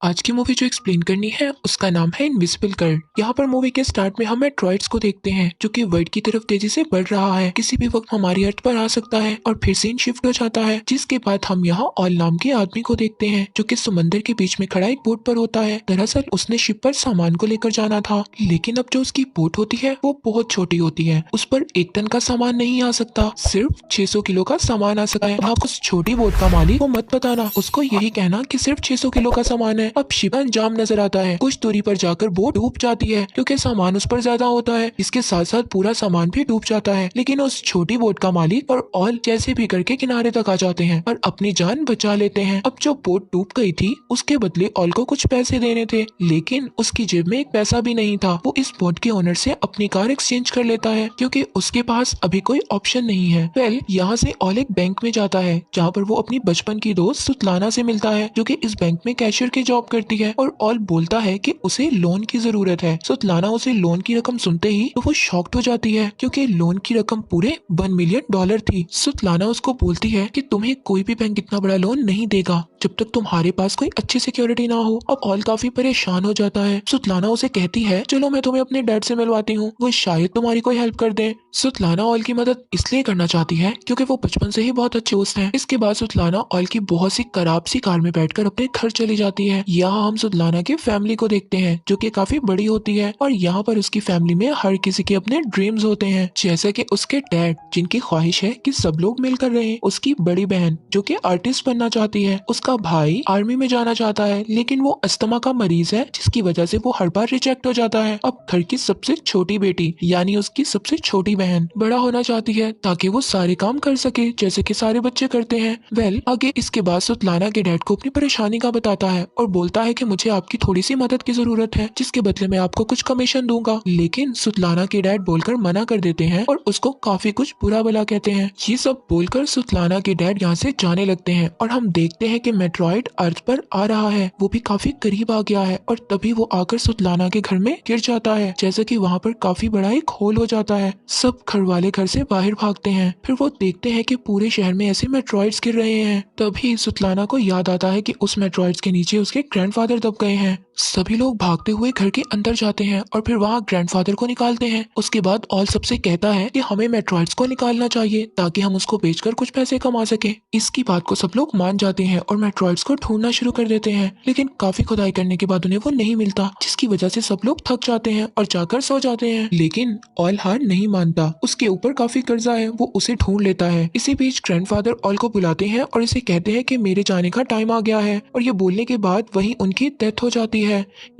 आज की मूवी जो एक्सप्लेन करनी है उसका नाम है इनविजिबल गर्ल। यहाँ पर मूवी के स्टार्ट में हम मेट्रॉइड्स को देखते हैं जो कि वर्ल्ड की तरफ तेजी से बढ़ रहा है। किसी भी वक्त हमारी अर्थ पर आ सकता है और फिर सीन शिफ्ट हो जाता है। जिसके बाद हम यहाँ ऑल नाम के आदमी को देखते हैं जो कि समंदर के बीच में खड़ा एक बोट पर होता है। दरअसल उसने शिप पर सामान को लेकर जाना था, लेकिन अब जो उसकी बोट होती है वो बहुत छोटी होती है। उस पर 1 टन का सामान नहीं आ सकता, सिर्फ 600 किलो का सामान आ सकता है। आप उस छोटी बोट का मालिक को मत बताना, उसको यही कहना कि सिर्फ 600 किलो का सामान है। अब शिप का अंजाम नजर आता है। कुछ दूरी पर जाकर बोट डूब जाती है क्योंकि सामान उस पर ज्यादा होता है। इसके साथ साथ पूरा सामान भी डूब जाता है, लेकिन उस छोटी बोट का मालिक और ऑल जैसे भी करके किनारे तक आ जाते हैं और अपनी जान बचा लेते हैं। अब जो बोट डूब गई थी उसके बदले ऑल को कुछ पैसे देने थे, लेकिन उसकी जेब में एक पैसा भी नहीं था। वो इस बोट के ओनर से अपनी कार एक्सचेंज कर लेता है क्योंकि उसके पास अभी कोई ऑप्शन नहीं है। वेल, यहाँ से ऑल एक बैंक में जाता है जहाँ पर वो अपनी बचपन की दोस्त सुतलाना से मिलता है जो कि इस बैंक में कैशियर की जॉब करती है। और ऑल बोलता है कि उसे लोन की जरूरत है। सुतलाना उसे लोन की रकम सुनते ही तो वो शॉक्ड हो जाती है क्योंकि लोन की रकम पूरे $1 मिलियन थी। सुतलाना उसको बोलती है कि तुम्हें कोई भी बैंक इतना बड़ा लोन नहीं देगा जब तक तुम्हारे पास कोई अच्छी सिक्योरिटी ना हो। अब ऑल काफी परेशान हो जाता है। सुतलाना उसे कहती है चलो मैं तुम्हें अपने डैड से मिलवाती हूँ, वो शायद तुम्हारी कोई हेल्प कर दे। सुतलाना ऑल की मदद इसलिए करना चाहती है क्योंकि वो बचपन से ही बहुत अच्छे दोस्त हैं। इसके बाद सुतलाना ऑल की बहुत सी खराब सी कार में बैठकर अपने घर चली जाती है। यहाँ हम सुतलाना की फैमिली को देखते हैं जो कि काफी बड़ी होती है और यहाँ पर उसकी फैमिली में हर किसी के अपने ड्रीम्स होते हैं, जैसे कि उसके डैड जिनकी ख्वाहिश है कि सब लोग मिलकर रहें, उसकी बड़ी बहन जो कि आर्टिस्ट बनना चाहती है, उसका भाई आर्मी में जाना चाहता है लेकिन वो अस्थमा का मरीज है जिसकी वजह से वो हर बार रिजेक्ट हो जाता है। अब घर की सबसे छोटी बेटी यानी उसकी सबसे छोटी बहन बड़ा होना चाहती है ताकि वो सारे काम कर सके जैसे कि सारे बच्चे करते हैं। वेल, आगे इसके बाद सुतलाना के डैड को अपनी परेशानी का बताता है और बोलता है कि मुझे आपकी थोड़ी सी मदद की जरूरत है जिसके बदले मैं आपको कुछ कमीशन दूंगा। लेकिन सुतलाना के डैड बोलकर मना कर देते हैं और उसको काफी कुछ बुरा भला कहते हैं। ये सब बोलकर सुतलाना के डैड यहाँ से जाने लगते हैं और हम देखते हैं कि मेट्रॉइड अर्थ पर आ रहा है। वो भी काफी करीब आ गया है और तभी वो आकर सुतलाना के घर में गिर जाता है, जैसे कि वहाँ पर काफी बड़ा एक होल हो जाता है। सब घर वाले घर से बाहर भागते हैं। फिर वो देखते हैं कि पूरे शहर में ऐसे मेट्रॉइड्स गिर रहे हैं। तभी सुतलाना को याद आता है कि उस मेट्रॉइड्स के नीचे उसके ग्रैंडफादर दब गए हैं। सभी लोग भागते हुए घर के अंदर जाते हैं और फिर वहाँ ग्रैंडफादर को निकालते हैं। उसके बाद ऑल सबसे कहता है कि हमें मेट्रॉइड्स को निकालना चाहिए ताकि हम उसको बेचकर कुछ पैसे कमा सके। इसकी बात को सब लोग मान जाते हैं और मेट्रॉइड्स को ढूंढना शुरू कर देते हैं, लेकिन काफी खुदाई करने के बाद उन्हें वो नहीं मिलता, जिसकी वजह से सब लोग थक जाते हैं और जाकर सो जाते हैं। लेकिन ऑल हार नहीं मानता, उसके ऊपर काफी कर्जा है, वो उसे ढूंढ लेता है। इसी बीच ग्रैंडफादर ऑल को बुलाते हैं और इसे कहते हैं कि मेरे जाने का टाइम आ गया है, और ये बोलने के बाद वहीं उनकी डेथ हो जाती है।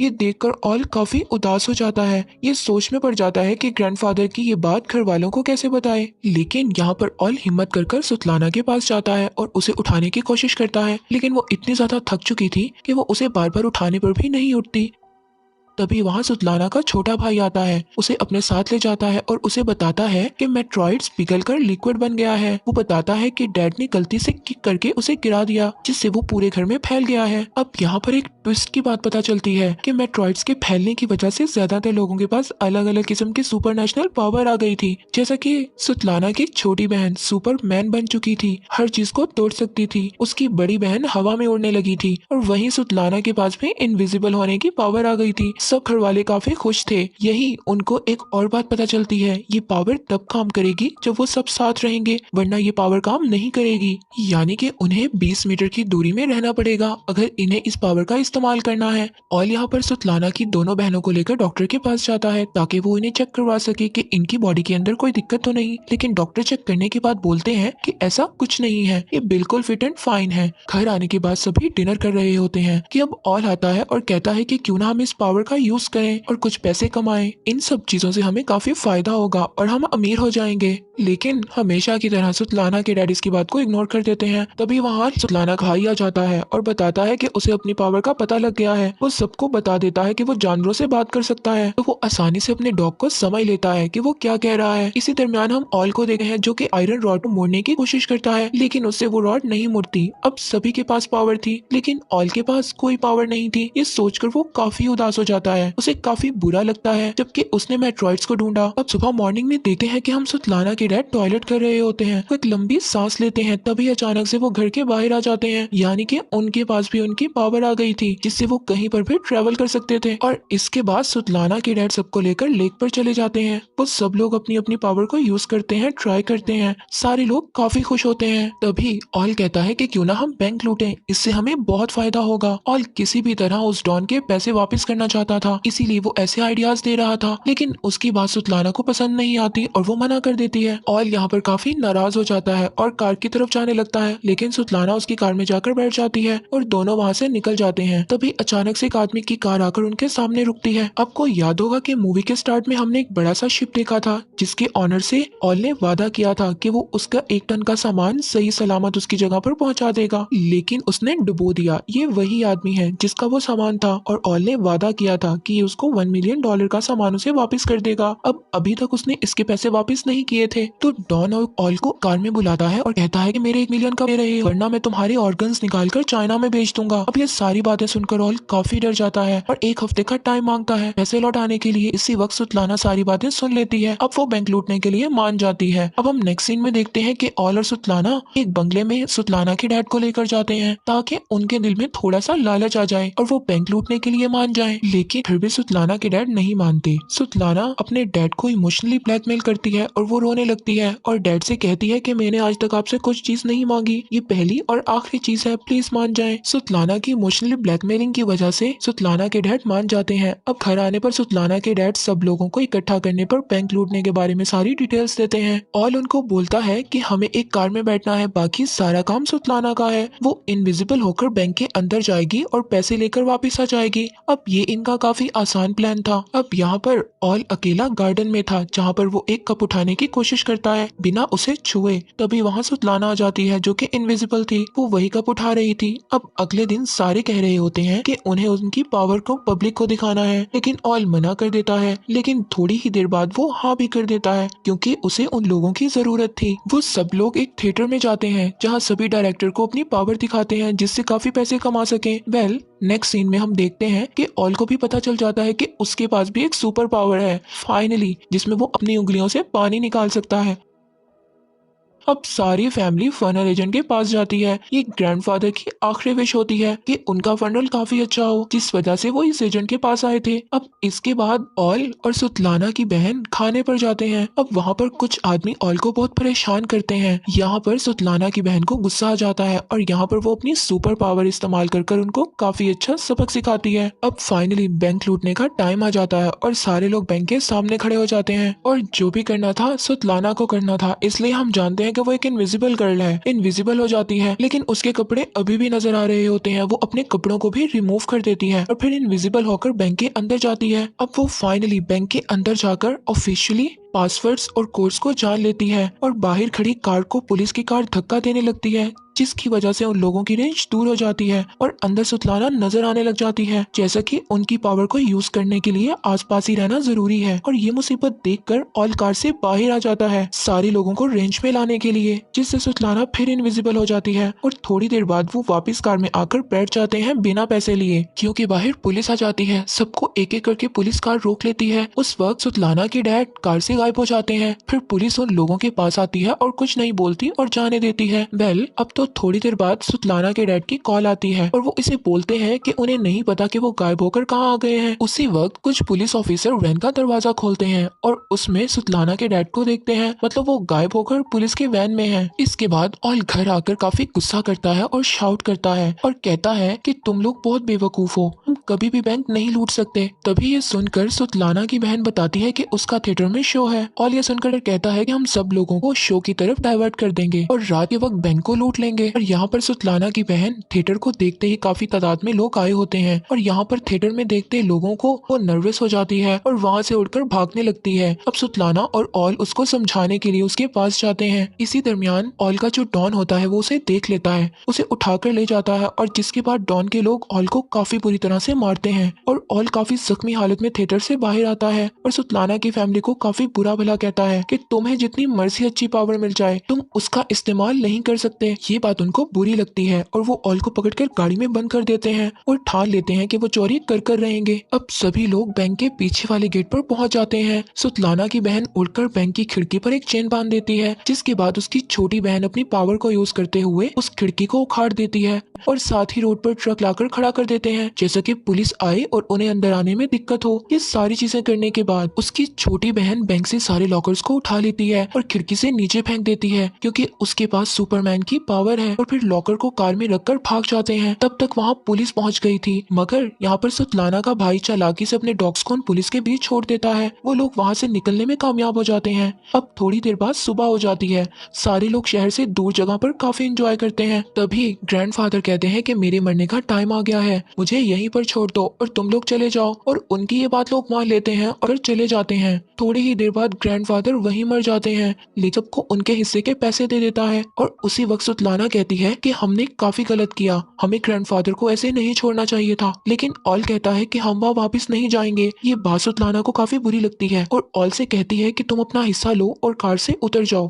ये देखकर ऑल काफी उदास हो जाता है। ये सोच में पड़ जाता है कि ग्रैंडफादर की ये बात घर वालों को कैसे बताए। लेकिन यहाँ पर ऑल हिम्मत कर सुतलाना के पास जाता है और उसे उठाने की कोशिश करता है, लेकिन वो इतनी ज्यादा थक चुकी थी कि वो उसे बार बार उठाने पर भी नहीं उठती। तभी वहाँ सुतलाना का छोटा भाई आता है, उसे अपने साथ ले जाता है और उसे बताता है कि मेट्रॉइड्स पिघलकर लिक्विड बन गया है। वो बताता है कि डैड ने गलती से किक करके उसे गिरा दिया जिससे वो पूरे घर में फैल गया है। अब यहाँ पर एक ट्विस्ट की बात पता चलती है कि मेट्रॉइड्स के फैलने की वजह से ज्यादातर लोगों के पास अलग अलग किस्म की सुपरनेशनल पावर आ गई थी, जैसा कि सुतलाना की छोटी बहन सुपरमैन बन चुकी थी, हर चीज को तोड़ सकती थी। उसकी बड़ी बहन हवा में उड़ने लगी थी और वहीं सुतलाना के पास भी इनविजिबल होने की पावर आ गई थी। सब घर वाले काफी खुश थे। यही उनको एक और बात पता चलती है, ये पावर तब काम करेगी जब वो सब साथ रहेंगे, वरना ये पावर काम नहीं करेगी। यानी कि उन्हें 20 मीटर की दूरी में रहना पड़ेगा अगर इन्हें इस पावर का इस्तेमाल करना है। और यहाँ पर सुतलाना की दोनों बहनों को लेकर डॉक्टर के पास जाता है ताकि वो इन्हें चेक करवा सके कि इनकी बॉडी के अंदर कोई दिक्कत तो नहीं। लेकिन डॉक्टर चेक करने के बाद बोलते हैं कि ऐसा कुछ नहीं है, ये बिल्कुल फिट एंड फाइन है। घर आने के बाद सभी डिनर कर रहे होते हैं कि अब ऑल आता है और कहता है कि क्यों ना हम इस पावर का यूज करें और कुछ पैसे कमाएं। इन सब चीजों से हमें काफी फायदा होगा और हम अमीर हो जाएंगे। लेकिन हमेशा की तरह सुतलाना के डैडी की बात को इग्नोर कर देते हैं। तभी वहाँ सुतलाना भाई आ जाता है और बताता है कि उसे अपनी पावर का पता लग गया है। वो सबको बता देता है कि वो जानवरों से बात कर सकता है, तो वो आसानी से अपने डॉग को समझ लेता है कि वो क्या कह रहा है। इसी दरमियान हम ऑल को देखते हैं जो कि आयरन रॉड को मोड़ने की कोशिश करता है, लेकिन उससे वो रॉड नहीं मुड़ती। अब सभी के पास पावर थी लेकिन ऑल के पास कोई पावर नहीं थी। ये सोचकर वो काफी उदास हो जाता है, उसे काफी बुरा लगता है, जबकि उसने मेट्रॉइड्स को ढूंढा। अब सुबह मॉर्निंग में देखते हैं कि हम सुतलाना के के डैड टॉयलेट कर रहे होते हैं। वो एक लंबी सांस लेते हैं, तभी अचानक से वो घर के बाहर आ जाते हैं, यानी कि उनके पास भी उनकी पावर आ गई थी जिससे वो कहीं पर भी ट्रेवल कर सकते थे। और इसके बाद सुतलाना के डैड सबको लेकर लेक पर चले जाते हैं। वो सब लोग अपनी अपनी पावर को यूज करते हैं, ट्राई करते हैं। सारे लोग काफी खुश होते हैं। तभी ऑल कहता है कि क्यों ना हम बैंक लूटें, इससे हमें बहुत फायदा होगा। ऑल किसी भी तरह उस डॉन के पैसे वापस करना चाहता था, इसीलिए वो ऐसे आइडियाज दे रहा था। लेकिन उसकी बात सुतलाना को पसंद नहीं आती और वो मना कर देती है। ऑल यहाँ पर काफी नाराज हो जाता है और कार की तरफ जाने लगता है, लेकिन सुतलाना उसकी कार में जाकर बैठ जाती है और दोनों वहाँ से निकल जाते हैं। तभी अचानक से एक आदमी की कार आकर उनके सामने रुकती है। आपको याद होगा कि मूवी के स्टार्ट में हमने एक बड़ा सा शिप देखा था जिसके ऑनर से ऑल ने वादा किया था कि वो उसका 1 टन का सामान सही सलामत उसकी जगह पर पहुंचा देगा, लेकिन उसने डुबो दिया। ये वही आदमी है जिसका वो सामान था और ऑल ने वादा किया था कि उसको $1 मिलियन का सामान उसे वापस कर देगा। अब अभी तक उसने इसके पैसे वापस नहीं किए थे। तो डॉन और ऑल को कार में बुलाता है और कहता है कि मेरे 1 मिलियन का दे रहे हो, वरना मैं तुम्हारे ऑर्गन्स निकाल कर चाइना में बेच दूंगा। अब ये सारी बातें सुनकर ऑल काफी डर जाता है और 1 हफ्ते का टाइम मांगता है पैसे लौटाने के लिए। इसी वक्त सुतलाना सारी बातें सुन लेती है। अब वो बैंक लूटने के लिए मान जाती है। अब हम नेक्स्ट सीन में देखते हैं कि ऑल और सुतलाना एक बंगले में सुतलाना के डैड को लेकर जाते हैं ताकि उनके दिल में थोड़ा सा लालच आ जाए और वो बैंक लूटने के लिए मान जाए। लेकिन फिर भी सुतलाना के डैड नहीं मानते। सुतलाना अपने डैड को इमोशनली ब्लैकमेल करती है और वो रोने लगती है और डैड से कहती है कि मैंने आज तक आपसे कुछ चीज नहीं मांगी, ये पहली और आखिरी चीज है, प्लीज मान जाएं। सुतलाना की इमोशनली ब्लैकमेलिंग की वजह से सुतलाना के डैड मान जाते हैं। अब घर आने पर सुतलाना के डैड सब लोगों को इकट्ठा करने पर बैंक लूटने के बारे में सारी डिटेल्स देते हैं। ऑल उनको बोलता है कि हमें एक कार में बैठना है, बाकी सारा काम सुतलाना का है। वो इनविजिबल होकर बैंक के अंदर जाएगी और पैसे लेकर वापस आ जाएगी। अब ये इनका काफी आसान प्लान था। अब यहाँ पर ऑल अकेला गार्डन में था जहाँ पर वो एक कप उठाने की कोशिश करता है बिना उसे छुए। तभी वहाँ सुतलाना आ जाती है जो कि इनविजिबल थी। वो वही कप उठा रही थी। अब अगले दिन सारे कह रहे होते हैं कि उन्हें उनकी पावर को पब्लिक को दिखाना है, लेकिन ऑल मना कर देता है। लेकिन थोड़ी ही देर बाद वो हाँ भी कर देता है क्योंकि उसे उन लोगों की जरूरत थी। वो सब लोग एक थिएटर में जाते हैं जहाँ सभी डायरेक्टर को अपनी पावर दिखाते हैं जिससे काफी पैसे कमा सकें। नेक्स्ट सीन में हम देखते हैं कि ऑल को भी पता चल जाता है कि उसके पास भी एक सुपर पावर है फाइनली, जिसमें वो अपनी उंगलियों से पानी निकाल सकता है। अब सारी फैमिली फनल एजेंट के पास जाती है। ये ग्रैंडफादर की आखिरी विश होती है कि उनका फनल काफी अच्छा हो, जिस वजह से वो इस एजेंट के पास आए थे। अब इसके बाद ऑल और सुतलाना की बहन खाने पर जाते हैं। अब वहाँ पर कुछ आदमी ऑल को बहुत परेशान करते हैं। यहाँ पर सुतलाना की बहन को गुस्सा आ जाता है और यहाँ पर वो अपनी सुपर पावर इस्तेमाल कर उनको काफी अच्छा सबक सिखाती है। अब फाइनली बैंक लूटने का टाइम आ जाता है और सारे लोग बैंक के सामने खड़े हो जाते हैं और जो भी करना था सुतलाना को करना था, इसलिए हम जानते हैं कि वो एक इनविजिबल गर्ल है। इनविजिबल हो जाती है लेकिन उसके कपड़े अभी भी नजर आ रहे होते हैं। वो अपने कपड़ों को भी रिमूव कर देती है और फिर इनविजिबल होकर बैंक के अंदर जाती है। अब वो फाइनली बैंक के अंदर जाकर ऑफिशियली पासवर्ड्स और कोड्स को जान लेती है और बाहर खड़ी कार को पुलिस की कार धक्का देने लगती है, जिसकी वजह से उन लोगों की रेंज दूर हो जाती है और अंदर सुतलाना नजर आने लग जाती है, जैसा कि उनकी पावर को यूज करने के लिए आसपास ही रहना जरूरी है। और ये मुसीबत देखकर ऑल कार से बाहर आ जाता है सारे लोगों को रेंज में लाने के लिए, जिससे सुतलाना फिर इनविजिबल हो जाती है और थोड़ी देर बाद वो वापस कार में आकर बैठ जाते हैं बिना पैसे लिए, क्योंकि बाहर पुलिस आ जाती है। सबको एक एक करके पुलिस कार रोक लेती है। उस वक्त सुतलाना के डैड कार से गायब हो जाते हैं। फिर पुलिस उन लोगों के पास आती है और कुछ नहीं बोलती और जाने देती है। अब तो थोड़ी देर बाद सुतलाना के डैड की कॉल आती है और वो इसे बोलते हैं कि उन्हें नहीं पता कि वो गायब होकर कहाँ आ गए हैं। उसी वक्त कुछ पुलिस ऑफिसर वैन का दरवाजा खोलते हैं और उसमें सुतलाना के डैड को देखते हैं, मतलब वो गायब होकर पुलिस के वैन में है। इसके बाद ऑल घर आकर काफी गुस्सा करता है और शाउट करता है और कहता है कि तुम लोग बहुत बेवकूफ हो, तुम कभी भी बैंक नहीं लूट सकते। तभी ये सुनकर सुतलाना की बहन बताती है कि उसका थिएटर में शो है। ऑल ये सुनकर कहता है कि हम सब लोगों को शो की तरफ डाइवर्ट कर देंगे और रात के वक्त बैंक को लूट लेंगे। और यहाँ पर सुतलाना की बहन थिएटर को देखते ही काफी तादाद में लोग आए होते हैं और यहाँ पर थिएटर में देखते लोगों को वो नर्वस हो जाती है और वहाँ से उड़कर भागने लगती है। अब सुतलाना और ऑल उसको समझाने के लिए उसके पास जाते हैं। इसी दरमियान ऑल का जो डॉन होता है वो उसे देख लेता है, उसे उठाकर ले जाता है और जिसके बाद डॉन के लोग ऑल को काफी बुरी तरह से मारते हैं और ऑल काफी जख्मी हालत में थिएटर से बाहर आता है और सुतलाना की फैमिली को काफी बुरा भला कहता है कि तुम्हें जितनी मर्जी अच्छी पावर मिल जाए तुम उसका इस्तेमाल नहीं कर सकते। ये बात उनको बुरी लगती है और वो ऑल को पकड़कर गाड़ी में बंद कर देते हैं और ठान लेते हैं कि वो चोरी कर रहेंगे। अब सभी लोग बैंक के पीछे वाले गेट पर पहुंच जाते हैं। सुतलाना की बहन उड़कर बैंक की खिड़की पर एक चेन बांध देती है, जिसके बाद उसकी छोटी बहन अपनी पावर को यूज करते हुए उस खिड़की को उखाड़ देती है और साथ ही रोड पर ट्रक लाकर खड़ा कर देते हैं, जैसा कि पुलिस आए और उन्हें अंदर आने में दिक्कत हो। ये सारी चीजें करने के बाद उसकी छोटी बहन बैंक से सारे लॉकर्स को उठा लेती है और खिड़की से नीचे फेंक देती है, क्योंकि उसके पास सुपरमैन की पावर है, और फिर लॉकर को कार में रखकर भाग जाते हैं। तब तक वहाँ पुलिस पहुँच गई थी, मगर यहाँ पर सुतलाना का भाई चालाकी से अपने डॉग्स को उन पुलिस के बीच छोड़ देता है। वो लोग वहाँ से निकलने में कामयाब हो जाते हैं। अब थोड़ी देर बाद सुबह हो जाती है। सारे लोग शहर से दूर जगह पर काफी एंजॉय करते हैं। तभी ग्रैंडफादर कहते हैं कि मेरे मरने का टाइम आ गया है, मुझे यहीं पर छोड़ दो और तुम लोग चले जाओ। और उनकी ये बात लोग मान लेते हैं और चले जाते हैं। थोड़ी ही देर बाद ग्रैंडफादर वहीं मर जाते हैं, लेकिन सबको उनके हिस्से के पैसे दे देता है। और उसी वक्त सुतलाना कहती है कि हमने काफी गलत किया, हमें ग्रैंडफादर को ऐसे नहीं छोड़ना चाहिए था। लेकिन ऑल कहता है कि हम वहाँ वापिस नहीं जाएंगे। ये बात सुतलाना को काफी बुरी लगती है और ऑल से कहती है कि तुम अपना हिस्सा लो और कार से उतर जाओ।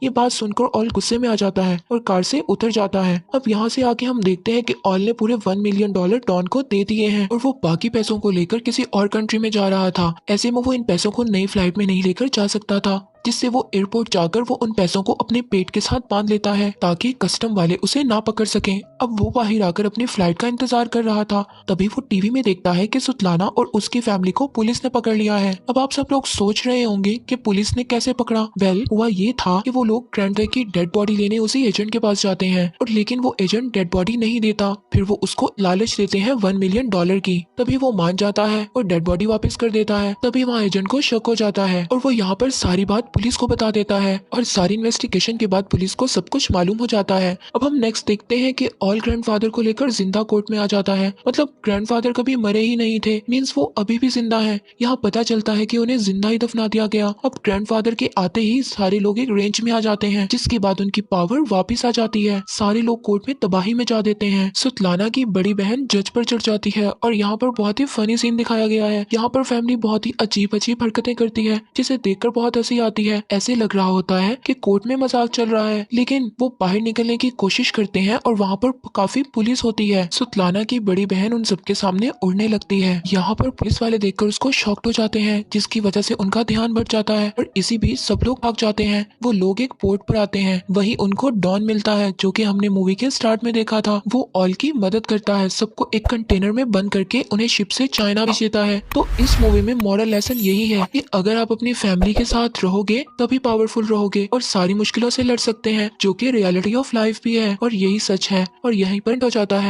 ये बात सुनकर ऑल गुस्से में आ जाता है और कार से उतर जाता है। अब यहाँ से आके हम देखते हैं कि ऑल ने पूरे $1 मिलियन डॉन को दे दिए हैं और वो बाकी पैसों को लेकर किसी और कंट्री में जा रहा था। ऐसे में वो इन पैसों को नई फ्लाइट में नहीं लेकर जा सकता था, जिससे वो एयरपोर्ट जाकर वो उन पैसों को अपने पेट के साथ बांध लेता है ताकि कस्टम वाले उसे ना पकड़ सकें। अब वो बाहर आकर अपनी फ्लाइट का इंतजार कर रहा था। तभी वो टीवी में देखता है कि सुतलाना और उसकी फैमिली को पुलिस ने पकड़ लिया है। अब आप सब लोग सोच रहे होंगे कि पुलिस ने कैसे पकड़ा। वेल, हुआ ये था कि वो लोग ग्रैंडफादर की डेड बॉडी लेने उसी एजेंट के पास जाते हैं, और लेकिन वो एजेंट डेड बॉडी नहीं देता। फिर वो उसको लालच देते हैं $1 मिलियन की। तभी वो मान जाता है और डेड बॉडी वापस कर देता है। तभी वहाँ एजेंट को शक हो जाता है और वो यहाँ पर सारी बात पुलिस को बता देता है, और सारी इन्वेस्टिगेशन के बाद पुलिस को सब कुछ मालूम हो जाता है। अब हम नेक्स्ट देखते हैं कि ऑल ग्रैंडफादर को लेकर जिंदा कोर्ट में आ जाता है। मतलब ग्रैंडफादर कभी मरे ही नहीं थे, मींस वो अभी भी जिंदा है। यहाँ पता चलता है कि उन्हें जिंदा ही दफना दिया गया। अब ग्रैंडफादर के आते ही सारे लोग एक रेंज में आ जाते हैं, जिसके बाद उनकी पावर वापिस आ जाती है। सारे लोग कोर्ट में तबाही में जा देते हैं। सुतलाना की बड़ी बहन जज पर चढ़ जाती है और यहाँ पर बहुत ही फनी सीन दिखाया गया है। यहाँ पर फैमिली बहुत ही अजीब अजीब हरकतें करती है, जिसे देखकर बहुत हंसी आती है। ऐसे लग रहा होता है कि कोर्ट में मजाक चल रहा है, लेकिन वो बाहर निकलने की कोशिश करते हैं और वहाँ पर काफी पुलिस होती है। सुतलाना की बड़ी बहन उन सबके सामने उड़ने लगती है। यहाँ पर पुलिस वाले देखकर उसको शॉक्ड हो जाते हैं, जिसकी वजह से उनका ध्यान भट जाता है और इसी बीच सब लोग भाग जाते हैं। वो लोग एक पोर्ट पर आते हैं, वहीं उनको डॉन मिलता है, जो कि हमने मूवी के स्टार्ट में देखा था। वो ऑल की मदद करता है, सबको एक कंटेनर में बंद करके उन्हें शिप से चाइना भेज देता है। तो इस मूवी में मॉरल लेसन यही है कि अगर आप अपनी फैमिली के साथ रहोगे तभी पावरफुल रहोगे और सारी मुश्किलों से लड़ सकते हैं, जो कि रियलिटी ऑफ लाइफ भी है और यही सच है। और यहीं पर हो जाता है।